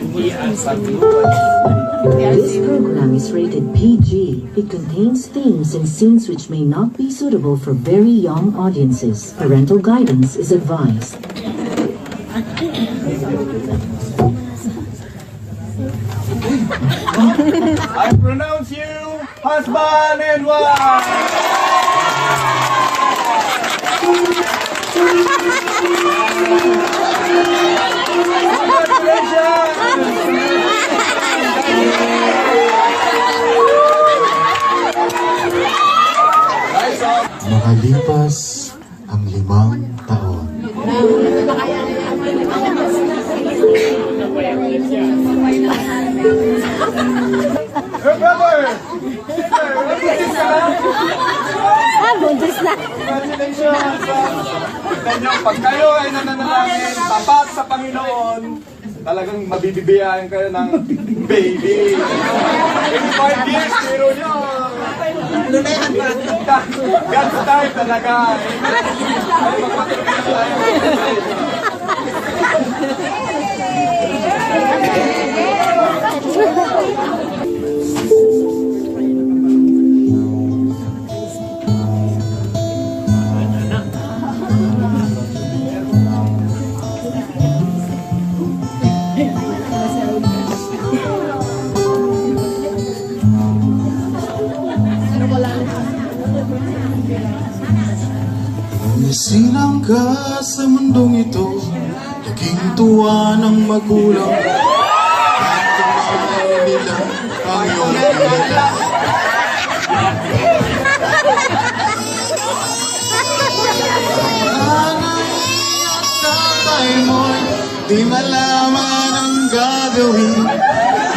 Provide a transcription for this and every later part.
This program is rated PG. It contains themes and scenes which may not be suitable for very young audiences. Parental guidance is advised. I pronounce you husband and wife! Makalipas ang 5 taon. Hey brother! Buntis na. Congratulations! Tignan nyo, pag kayo ay nananalangin, tapat sa Panginoon, talagang mabibibiyahin kayo ng baby. In 5 years, pero nyo. God's time talaga. Ay, magpatuloy tayo. Silang ka sa mundong ito, naging tuwa ng magulang at tumahay nila ang iyong kilala. Nanay at tatay mo'y di malaman ang gagawin,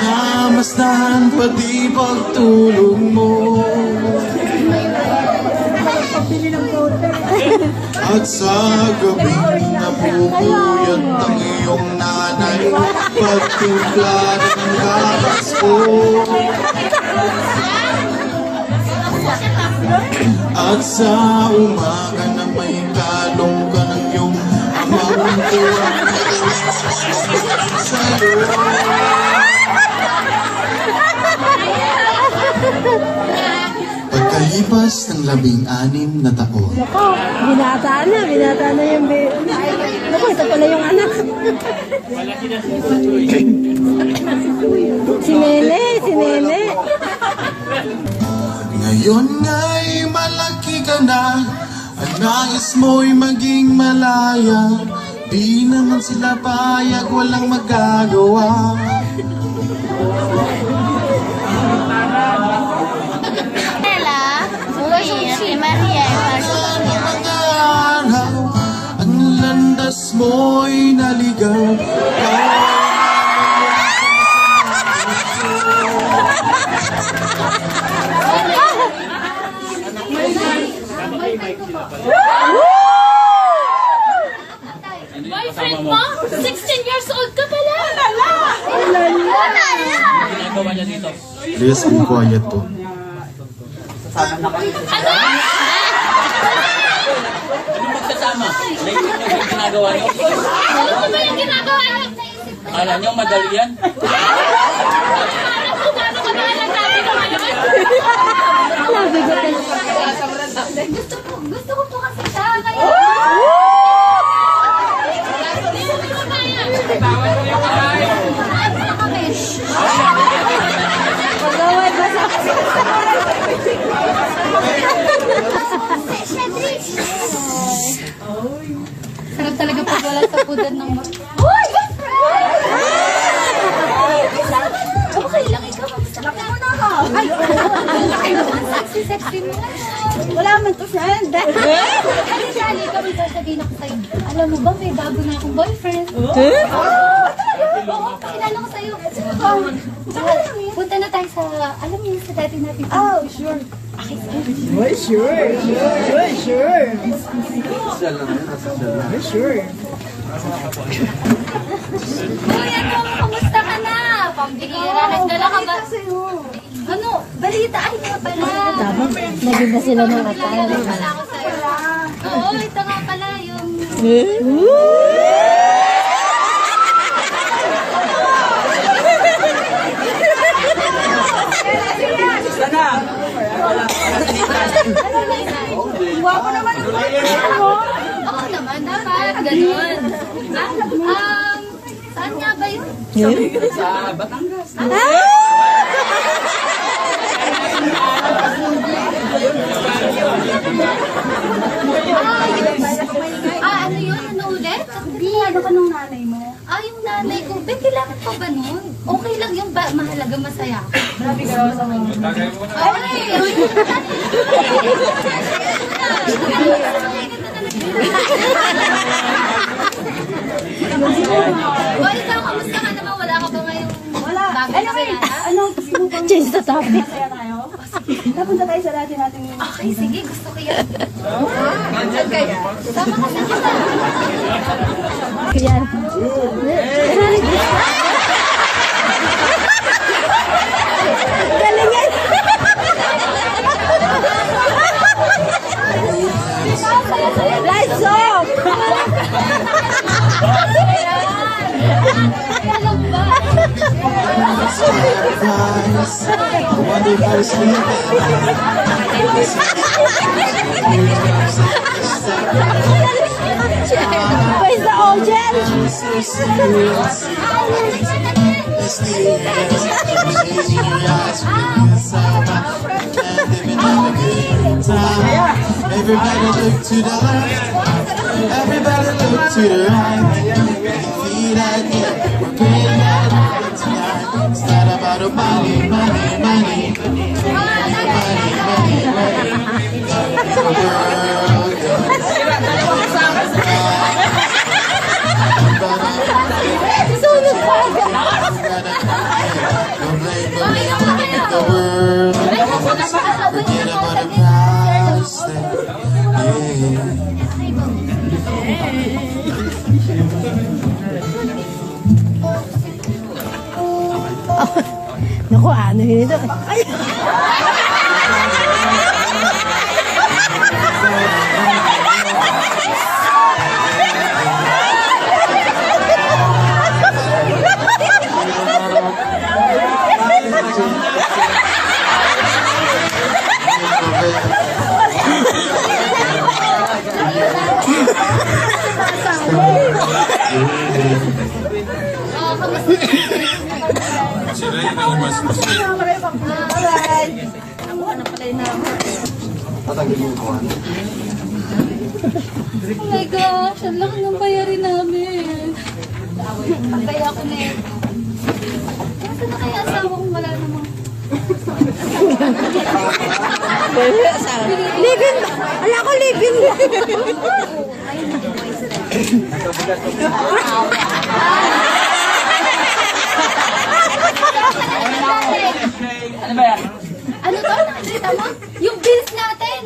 namasdahan pati pagtulong mo. At sa gabi napupuyat ang iyong nanay pagtimpla ng gatas ko. At sa umaga na may kalong ka ng iyong amang tuwang sa'yo. Pagkalipas ng 16 na taon. Binata na yung Naku, ito pala yung anak. Si Nene. Ngayon nga'y malaki ka na, ang nais mo'y maging malaya. Di naman sila payag, walang magagawa. Ang landas mo'y naligaw. Boyfriend mo? 16 years old ka pala! Ginagawa niya dito. Please be quiet po. Ano? Anong magsasama? Like yung ginagawa niyo? Ano ba yung ginagawa niyo? Kala niyo madali yan? Parang kung gano'n kadali lang natin ko ngayon. Gusto ko po kasi siya ngayon. Sarap talaga pag wala sa pudan ng Uy! Okay lang ikaw. Laki mo na ako. Ay! Sexy mo. Wala man to, friend. Ay, Shali, kami sasabihin ako sa'yo. Alam mo ba, may bago na akong boyfriend. Oo, pakilala ko sa'yo. Punta na tayo sa, alam niyo, sa dati natin. Oh, sure. Well, sure. Kuya, kamusta ka na? Pambihira, nagdala ka ba? Ano? Balita, ay nga pala. Naging na sila ng atay. Pala ako sa'yo. Oo, ito nga pala yung... Sa Batangas. Ano yun? Ano ulit? Hindi, ano ka nung nanay mo? Yung nanay ko. Ben, kailangan pa ba nun? Okay lang yung mahalaga masaya ako. Grabe ka sa mga. Ikaw, kamusta ka naman? Wala ka ba ngayong bagay na sinana? Change the topic. Napunta tayo sa dati natin. Okay, sige. Gusto ko yan. Saan kaya? Sama ka sa kita. Yan. Galing yan. Lights off! Alam ba? I wonder if I was Where's the audience? so serious. Everybody look to the left, everybody look to the right. See that yet, we're paying that right tonight. It's not about the money, money, money. Money, money, money. The world the world, forget about the past. Naku, ano yun ito? Ay! Oh my gosh, ang laki ng bayarin namin. Kaya ako na eh. Kasi na kaya asawa kong wala namang... Livin! Ala ko, livin! Ano ba yan? Ano to? Nakikita mo? Yung bills natin!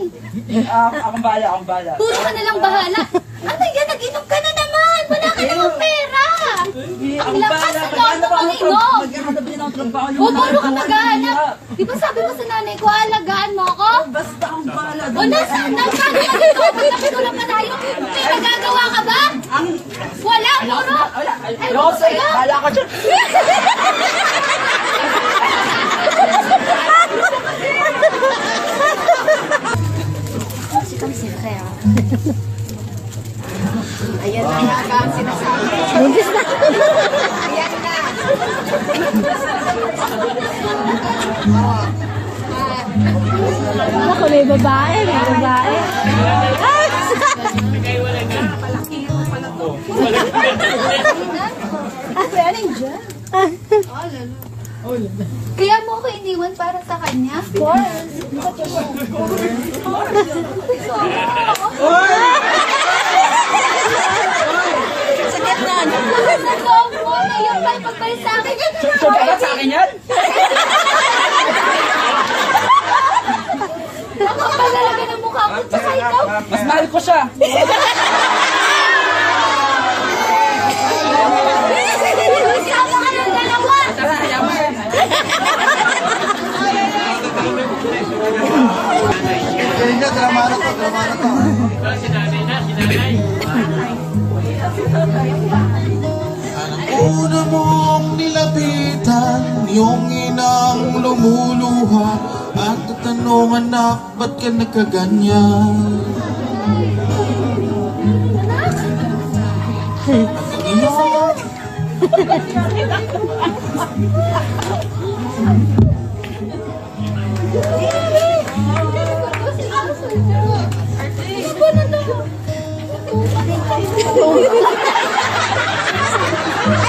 Akong bahala. Puro ka na lang bahala. Ano yan? Nag-inom ka na naman! Wala ka namang pera! Ang lakas ng loob mo mag-inom! Maghahanap din ang trabaho. O, puro ka maghahanap! Di ba sabi mo sa nanay ko, alagaan mo ako? Basta akong bahala. O, nasaan ka dito? Pagkakit ko lang malayo. May nagagawa ka ba? Wala, puro! Wala. Ewan ko Ayoko sa'yo. sa'yo. Bahala ka dyan. Ayan na nga ang sinasabi. Buntis na. Ayan na. Ako, may babae, may babae. Ay! Kaya mo ako iniwan para sa kanya? Of course. Sakit na. Sa loob mo na yung pagpapalit sa akin. So, dapat sa akin yan? Ang kapal talaga ng mukha ko. Tsaka ikaw. Mas mahal ko siya. Sama ka ng dalawa. Tara, ayaw mo. Kaya drama na to. Una mong nilapitan, yung inang lumuluha, at tatanong anak, ba't ka nagkaganyan? Hanggang iyon,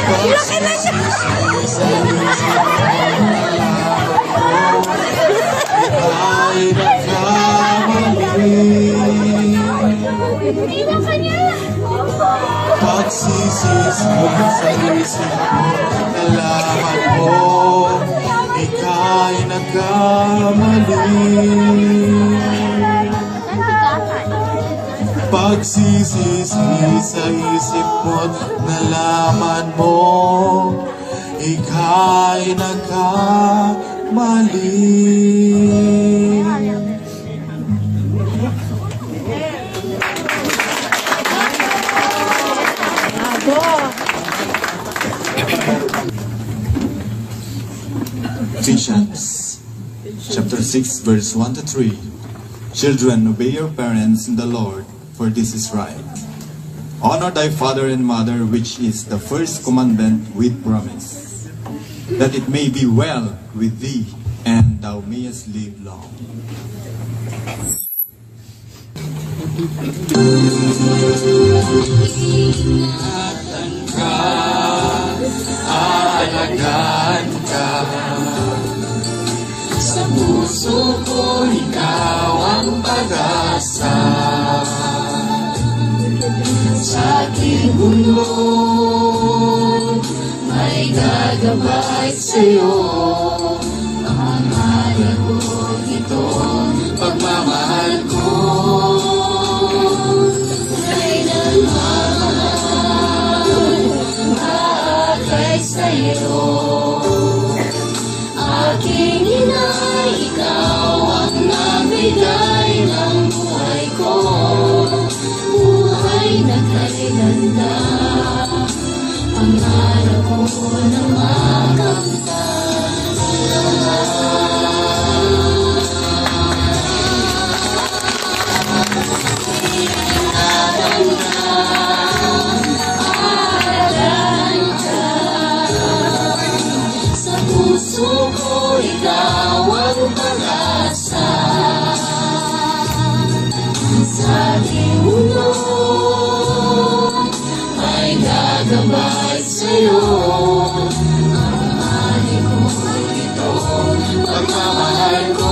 Pagsisisi sa isip mo, ika'y nagkamali. Pagsisisi sa isip mo, nalaman mo, ika'y nagkamali. Pagsisisi sa isip mo't nalaman mo, ika'y nagkamali. Ephesians chapter 6 verse 1 to 3. Children, obey your parents in the Lord, for this is right. Honor thy father and mother, which is the first commandment with promise, that it may be well with thee, and thou mayest live long. Ingatan ka, aalagaan ka, sa puso ko ikaw ang pag-asa. Sa aking mundo may gagabay sa'yo. Pangalanan ko ito, pagmamahal ko ay nagmamahal, maagay sa'yo. Aking ina, ikaw ang nabigay ng buhay ko, buhay na kay ganda. Pangarap ko na makamtan. Ingatan ka, alagaan ka, sa puso ko ikaw ang pag-asa. Sa aking mundo may gagabay sa'yo. Ang mahal ko ito, pagmamahal ko